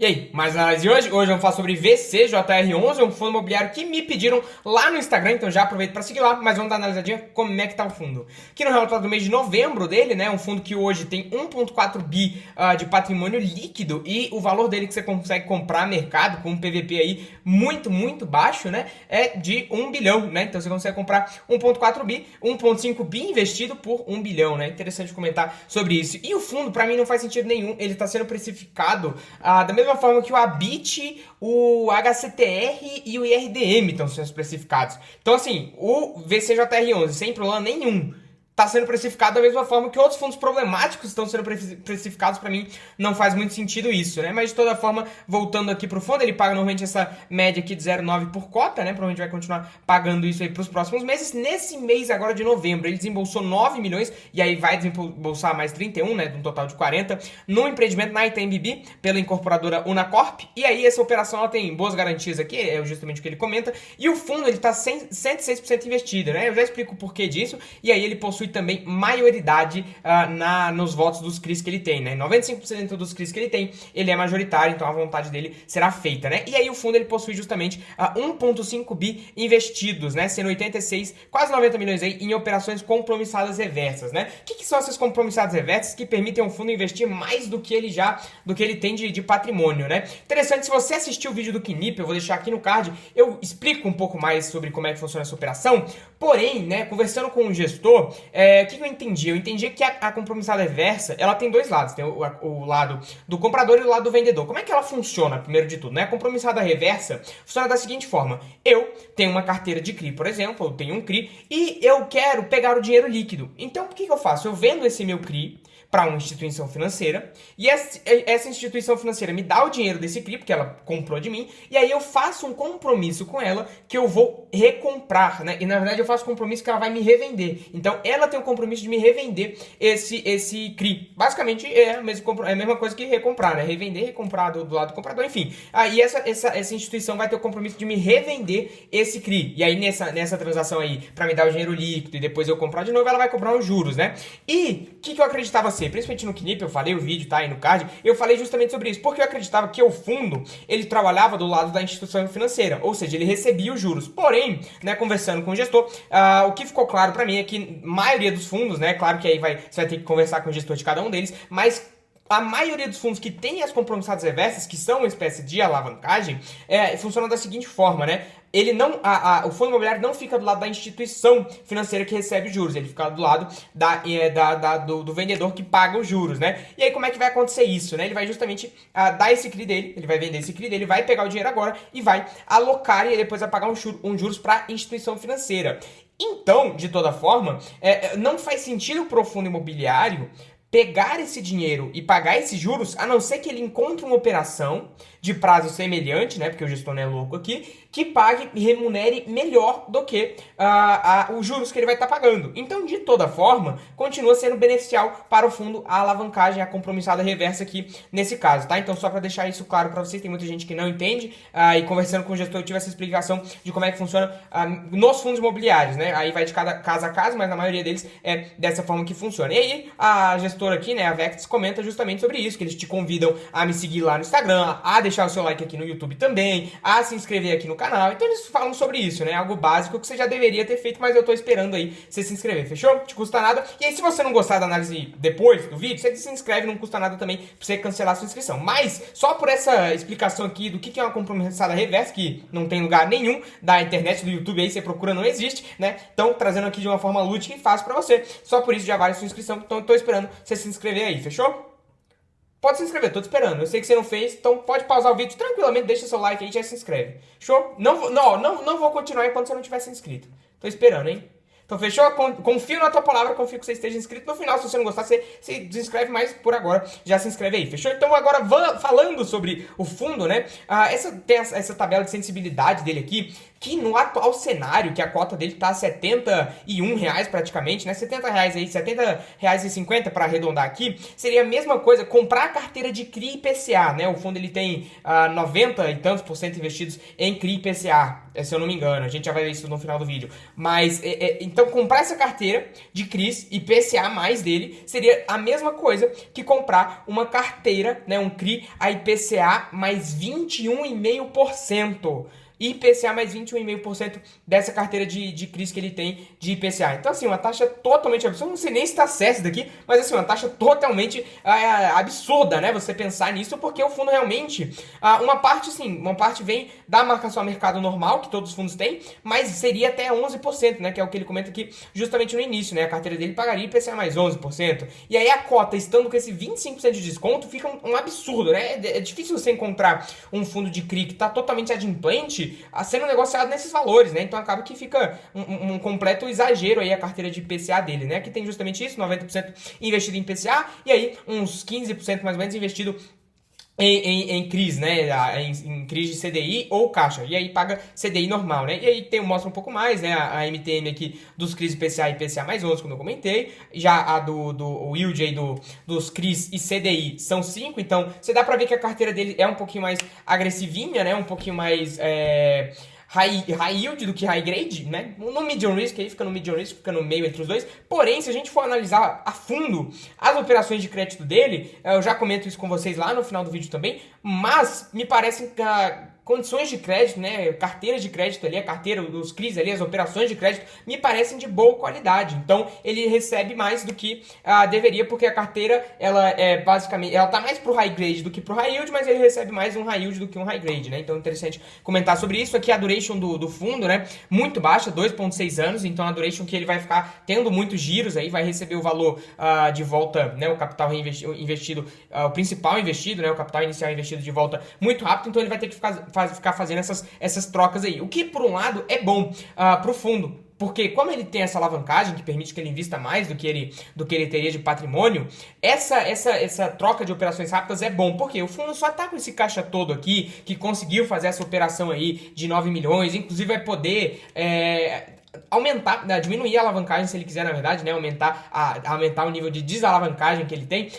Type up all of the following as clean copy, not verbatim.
E aí, mais uma análise de hoje? Hoje vamos falar sobre VCJR11, um fundo imobiliário que me pediram lá no Instagram, então já aproveito para seguir lá, mas vamos dar uma analisadinha como é que tá o fundo. Aqui no relatório do mês de novembro dele, né, um fundo que hoje tem 1,4 bi de patrimônio líquido e o valor dele que você consegue comprar no mercado com um PVP aí muito baixo, né, é de 1 bilhão, né, então você consegue comprar 1,4 bi, 1,5 bi investido por 1 bilhão, né, interessante comentar sobre isso. E o fundo, para mim, não faz sentido nenhum, ele tá sendo precificado da mesma forma que o ABIT, o HCTR e o IRDM estão sendo especificados. Então, assim, o VCJR11, sem problema nenhum, está sendo precificado da mesma forma que outros fundos problemáticos estão sendo precificados. Para mim, não faz muito sentido isso, né? Mas, de toda forma, voltando aqui para o fundo, ele paga normalmente essa média aqui de 0,9 por cota, né? Provavelmente vai continuar pagando isso aí para os próximos meses. Nesse mês agora de novembro, ele desembolsou 9 milhões e aí vai desembolsar mais 31, né? De um total de 40, num empreendimento na Itaimbibê, pela incorporadora Unacorp. E aí, essa operação ela tem boas garantias aqui, é justamente o que ele comenta. E o fundo, ele está 106% investido, né? Eu já explico o porquê disso. E aí, ele possui também maioridade nos votos dos CRIs que ele tem, né? 95% dos CRIs que ele tem, ele é majoritário, então a vontade dele será feita, né? E aí o fundo ele possui justamente 1,5 bi investidos, né? Sendo 86, quase 90 milhões aí em operações compromissadas reversas, né? O que são essas compromissadas reversas que permitem ao fundo investir mais do que ele tem de patrimônio, né? Interessante, se você assistiu o vídeo do Knip, eu vou deixar aqui no card, eu explico um pouco mais sobre como é que funciona essa operação, porém, né, conversando com o gestor, o que eu entendi? Eu entendi que a compromissada reversa, ela tem dois lados. Tem o lado do comprador e o lado do vendedor. Como é que ela funciona, primeiro de tudo, né? A compromissada reversa funciona da seguinte forma. Eu tenho uma carteira de CRI, por exemplo, eu tenho um CRI, e eu quero pegar o dinheiro líquido. Então, o que eu faço? Eu vendo esse meu CRI para uma instituição financeira, e essa instituição financeira me dá o dinheiro desse CRI, porque ela comprou de mim, e aí eu faço um compromisso com ela que eu vou recomprar, né? E na verdade eu faço um compromisso que ela vai me revender. Então ela tem o compromisso de me revender esse CRI. Basicamente é a mesma coisa que recomprar, né? Revender, recomprar do lado do comprador, enfim. Aí essa instituição vai ter o compromisso de me revender esse CRI. E aí nessa transação aí, para me dar o dinheiro líquido e depois eu comprar de novo, ela vai cobrar os juros, né? E o que eu acreditava ser? Principalmente no Knip, eu falei, o vídeo tá aí no card, eu falei justamente sobre isso, porque eu acreditava que o fundo, ele trabalhava do lado da instituição financeira, ou seja, ele recebia os juros. Porém, né, conversando com o gestor, o que ficou claro pra mim é que a maioria dos fundos, né, claro que aí você vai ter que conversar com o gestor de cada um deles, mas a maioria dos fundos que tem as compromissadas reversas, que são uma espécie de alavancagem, funciona da seguinte forma, né? Ele não, o fundo imobiliário não fica do lado da instituição financeira que recebe os juros, ele fica do lado do vendedor que paga os juros, né? E aí como é que vai acontecer isso, né? Ele vai justamente dar esse CRI dele, ele vai vender esse CRI dele, vai pegar o dinheiro agora e vai alocar e depois vai pagar um juros para a instituição financeira. Então, de toda forma, não faz sentido para o fundo imobiliário pegar esse dinheiro e pagar esses juros, a não ser que ele encontre uma operação de prazo semelhante, né, porque o gestor não é louco aqui, que pague e remunere melhor do que os juros que ele vai estar pagando. Então, de toda forma, continua sendo beneficial para o fundo a alavancagem, a compromissada reversa aqui nesse caso, tá? Então, só para deixar isso claro para vocês, tem muita gente que não entende, e conversando com o gestor eu tive essa explicação de como é que funciona nos fundos imobiliários, né? Aí vai de cada caso a caso, mas na maioria deles é dessa forma que funciona. E aí, a gestora aqui, né, a Vectis, comenta justamente sobre isso, que eles te convidam a me seguir lá no Instagram, a deixar o seu like aqui no YouTube também, a se inscrever aqui no canal. Então eles falam sobre isso, né? Algo básico que você já deveria ter feito, mas eu tô esperando aí você se inscrever, fechou? Não te custa nada. E aí, se você não gostar da análise depois do vídeo, você se inscreve, não custa nada também pra você cancelar a sua inscrição. Mas, só por essa explicação aqui do que é uma compromissada reversa, que não tem lugar nenhum da internet, do YouTube aí, você procura, não existe, né? Então, trazendo aqui de uma forma lúdica e fácil pra você. Só por isso já vale a sua inscrição, então eu tô esperando você se inscrever aí, fechou? Pode se inscrever, tô te esperando. Eu sei que você não fez, então pode pausar o vídeo tranquilamente, deixa seu like aí e já se inscreve. Show? Não vou continuar enquanto você não tiver se inscrito. Tô esperando, hein? Então fechou? Confio na tua palavra, confio que você esteja inscrito. No final, se você não gostar, você se desinscreve, mas por agora já se inscreve aí, fechou? Então agora falando sobre o fundo, né? Tem essa tabela de sensibilidade dele aqui, que no atual cenário, que a cota dele tá a R$ 71 praticamente, né? R$ 70 aí, R$ 70,50 para arredondar aqui, seria a mesma coisa comprar a carteira de CRI e IPCA, né? O fundo ele tem 90 e tantos por cento investidos em CRI e IPCA, se eu não me engano, a gente já vai ver isso no final do vídeo. Mas, então comprar essa carteira de CRIs e IPCA mais dele seria a mesma coisa que comprar uma carteira, né? Um CRI a IPCA mais 21,5%. IPCA mais 21,5% dessa carteira de CRIs que ele tem de IPCA. Então, assim, uma taxa totalmente absurda. Não sei nem se está certo isso daqui, mas, assim, uma taxa totalmente absurda, né? Você pensar nisso, porque o fundo realmente, uma parte vem da marcação a mercado normal, que todos os fundos têm, mas seria até 11%, né? Que é o que ele comenta aqui justamente no início, né? A carteira dele pagaria IPCA mais 11%. E aí a cota, estando com esse 25% de desconto, fica um absurdo, né? É difícil você encontrar um fundo de CRI que está totalmente adimplente sendo negociado nesses valores, né? Então acaba que fica um completo exagero aí a carteira de IPCA dele, né? Que tem justamente isso, 90% investido em IPCA e aí uns 15% mais ou menos investido em CRIs, né? Em CRIs de CDI ou Caixa. E aí paga CDI normal, né? E aí mostra um pouco mais, né? A MTM aqui dos CRIs IPCA e IPCA mais 11, como eu comentei. Já a o yield aí dos CRIs e CDI são 5. Então, você dá pra ver que a carteira dele é um pouquinho mais agressivinha, né? Um pouquinho mais high yield do que high grade, né? No medium risk, aí fica no medium risk, fica no meio entre os dois. Porém, se a gente for analisar a fundo as operações de crédito dele, eu já comento isso com vocês lá no final do vídeo também, mas me parecem que condições de crédito, né, carteiras de crédito ali, a carteira dos CRIs ali, as operações de crédito, me parecem de boa qualidade. Então, ele recebe mais do que deveria, porque a carteira, ela é basicamente, ela tá mais pro high grade do que pro high yield, mas ele recebe mais um high yield do que um high grade, né? Então, é interessante comentar sobre isso. Aqui a duration do fundo, né, muito baixa, 2,6 anos, então a duration que ele vai ficar tendo muitos giros aí, vai receber o valor de volta, né, o capital investido, o principal investido, né, o capital inicial investido de volta muito rápido, então ele vai ter que ficar fazendo essas trocas aí. O que, por um lado, é bom pro fundo. Porque como ele tem essa alavancagem que permite que ele invista mais do que ele teria de patrimônio, essa troca de operações rápidas é bom. Porque o fundo só tá com esse caixa todo aqui, que conseguiu fazer essa operação aí de 9 milhões, inclusive vai poder aumentar, diminuir a alavancagem se ele quiser, na verdade, né, aumentar o nível de desalavancagem que ele tem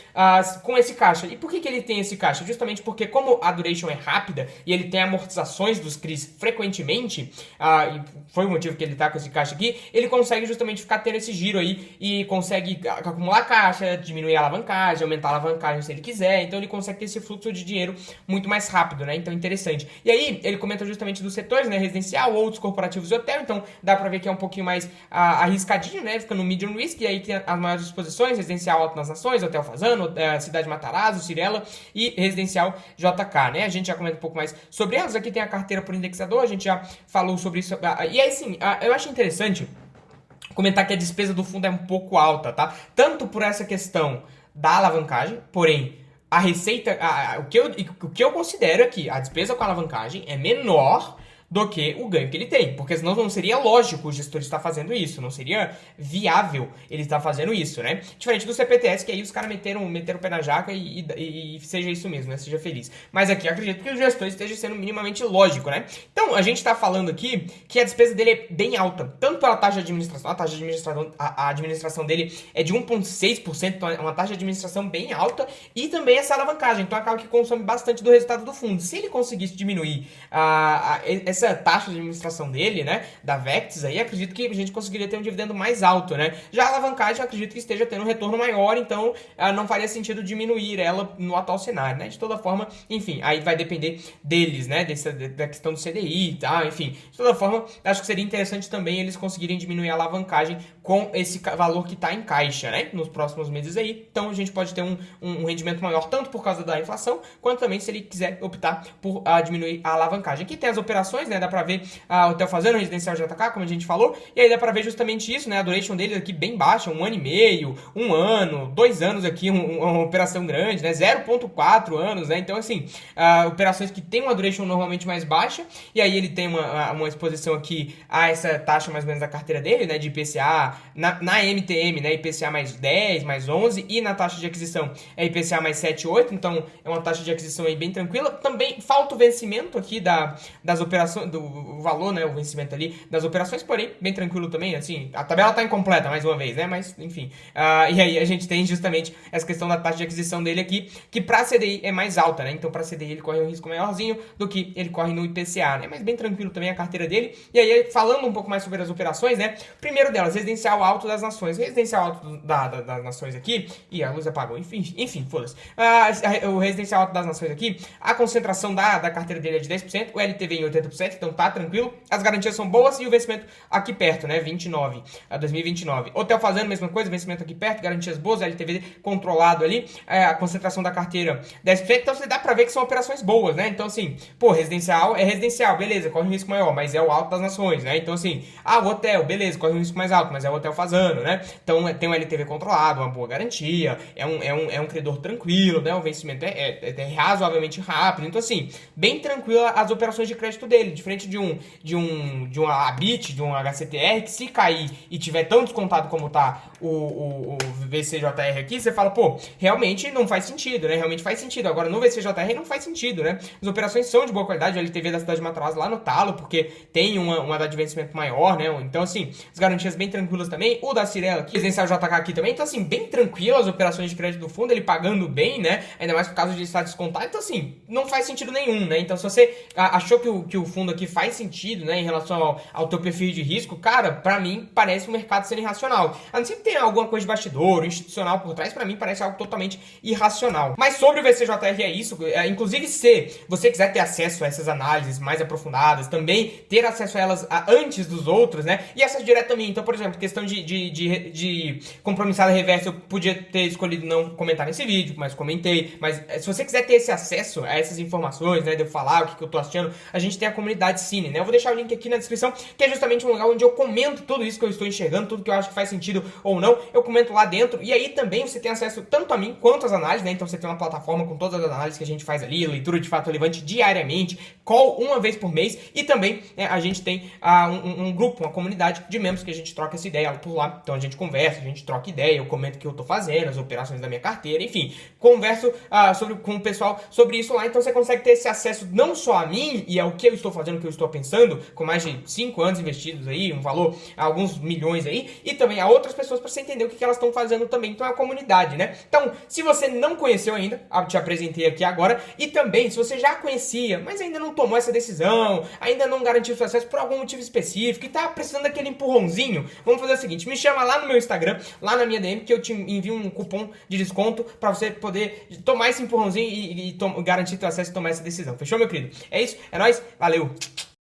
com esse caixa. E por que ele tem esse caixa? Justamente porque como a duration é rápida e ele tem amortizações dos CRIs frequentemente, e foi o motivo que ele tá com esse caixa aqui, ele consegue justamente ficar tendo esse giro aí e consegue acumular caixa, diminuir a alavancagem, aumentar a alavancagem se ele quiser, então ele consegue ter esse fluxo de dinheiro muito mais rápido, né, então interessante. E aí ele comenta justamente dos setores, né, residencial, outros corporativos e hotel, então dá pra ver que é um pouquinho mais arriscadinho, né? Fica no medium risk, e aí tem as maiores exposições, residencial Alto nas Nações, Hotel Fazano, Cidade Matarazzo, Cirela e residencial JK, né? A gente já comenta um pouco mais sobre elas. Aqui tem a carteira por indexador, a gente já falou sobre isso. E aí sim, eu acho interessante comentar que a despesa do fundo é um pouco alta, tá? Tanto por essa questão da alavancagem, porém a receita, o que eu considero aqui, a despesa com a alavancagem é menor do que o ganho que ele tem, porque senão não seria lógico o gestor estar fazendo isso, não seria viável ele estar fazendo isso, né? Diferente do CPTS, que aí os caras meteram o pé na jaca e seja isso mesmo, né? Seja feliz. Mas aqui eu acredito que o gestor esteja sendo minimamente lógico, né? Então, a gente está falando aqui que a despesa dele é bem alta, tanto pela taxa de administração, a administração dele é de 1,6%, então é uma taxa de administração bem alta, e também essa alavancagem, então acaba que consome bastante do resultado do fundo. Se ele conseguisse diminuir essa taxa de administração dele, né, da Vectis aí, acredito que a gente conseguiria ter um dividendo mais alto, né? Já a alavancagem, acredito que esteja tendo um retorno maior, então não faria sentido diminuir ela no atual cenário, né? De toda forma, enfim, aí vai depender deles, né, da questão do CDI e tal, enfim. De toda forma, acho que seria interessante também eles conseguirem diminuir a alavancagem com esse valor que está em caixa, né, nos próximos meses aí. Então, a gente pode ter um rendimento maior, tanto por causa da inflação, quanto também se ele quiser optar por diminuir a alavancagem. Aqui tem as operações, né, dá pra ver o Hotel Fazano, residencial JK, como a gente falou, e aí dá pra ver justamente isso, né, a duration dele aqui bem baixa, 1 ano e meio, 1 ano, 2 anos aqui, uma operação grande, né, 0,4 anos, né, então assim, operações que tem uma duration normalmente mais baixa, e aí ele tem uma exposição aqui a essa taxa mais ou menos da carteira dele, né, de IPCA, na MTM, né, IPCA mais 10, mais 11, e na taxa de aquisição é IPCA mais 7, 8, então é uma taxa de aquisição aí bem tranquila. Também falta o vencimento aqui das operações, operação, do valor, né, o vencimento ali das operações, porém, bem tranquilo também, assim, a tabela tá incompleta, mais uma vez, né, mas, enfim. E aí a gente tem justamente essa questão da taxa de aquisição dele aqui, que pra CDI é mais alta, né, então pra CDI ele corre um risco maiorzinho do que ele corre no IPCA, né, mas bem tranquilo também a carteira dele. E aí, falando um pouco mais sobre as operações, né, primeiro delas, residencial alto das nações. Residencial alto das nações aqui, e a luz apagou, enfim, foda-se. O residencial alto das nações aqui, a concentração da carteira dele é de 10%, o LTV em 80%, então tá tranquilo. As garantias são boas e o vencimento aqui perto, né, 2029. Hotel fazendo a mesma coisa, vencimento aqui perto, garantias boas, LTV controlado ali, a concentração da carteira 10%, então você dá pra ver que são operações boas, né, então assim, pô, residencial é residencial, beleza, corre um risco maior, mas é o alto das nações, né, então assim, o hotel, beleza, corre um risco mais alto, mas é o hotel fazendo, né, então tem um LTV controlado, uma boa garantia, é um credor tranquilo, né, o vencimento é razoavelmente rápido, então assim, bem tranquilo as operações de crédito dele, diferente de um Habit, de um HCTR, que se cair e tiver tão descontado como tá o VCJR aqui, você fala, pô, realmente não faz sentido, né, realmente faz sentido, agora no VCJR não faz sentido, né, as operações são de boa qualidade, o LTV da cidade de Matarazzo lá no talo, porque tem uma data de vencimento maior, né, então assim, as garantias bem tranquilas também, o da Cirela aqui, residencial JK aqui também, então assim, bem tranquilo as operações de crédito do fundo, ele pagando bem, né, ainda mais por causa de estar descontado, então assim, não faz sentido nenhum, né, então se você achou que o fundo aqui faz sentido, né, em relação ao teu perfil de risco, cara, pra mim, parece o mercado ser irracional, a não ser que tenha alguma coisa de bastidor, institucional por trás, pra mim parece algo totalmente irracional. Mas sobre o VCJR é isso, inclusive se você quiser ter acesso a essas análises mais aprofundadas, também ter acesso a elas antes dos outros, né, e acesso direto a mim, então por exemplo, questão de compromissada reversa, eu podia ter escolhido não comentar nesse vídeo, mas comentei, mas se você quiser ter esse acesso a essas informações, né, de eu falar o que eu tô achando, a gente tem a comunidade Cine, né, eu vou deixar o link aqui na descrição, que é justamente um lugar onde eu comento tudo isso que eu estou enxergando, tudo que eu acho que faz sentido ou não, eu comento lá dentro, e aí também você tem acesso tanto a mim quanto às análises, né, então você tem uma plataforma com todas as análises que a gente faz ali, leitura de fato relevante diariamente, call uma vez por mês, e também, né, a gente tem um grupo, uma comunidade de membros que a gente troca essa ideia por lá, então a gente conversa, a gente troca ideia, eu comento o que eu tô fazendo, as operações da minha carteira, enfim, converso com o pessoal sobre isso lá, então você consegue ter esse acesso não só a mim e ao que eu estou fazendo, o que eu estou pensando, com mais de 5 anos investidos aí, um valor, alguns milhões aí, e também a outras pessoas para você entender o que elas estão fazendo também, então é a comunidade, né? Então, se você não conheceu ainda, te apresentei aqui agora, e também, se você já conhecia, mas ainda não tomou essa decisão, ainda não garantiu seu acesso por algum motivo específico, e tá precisando daquele empurrãozinho, vamos fazer o seguinte, me chama lá no meu Instagram, lá na minha DM, que eu te envio um cupom de desconto para você poder tomar esse empurrãozinho e garantir seu acesso e tomar essa decisão. Fechou, meu querido? É isso, é nóis, valeu!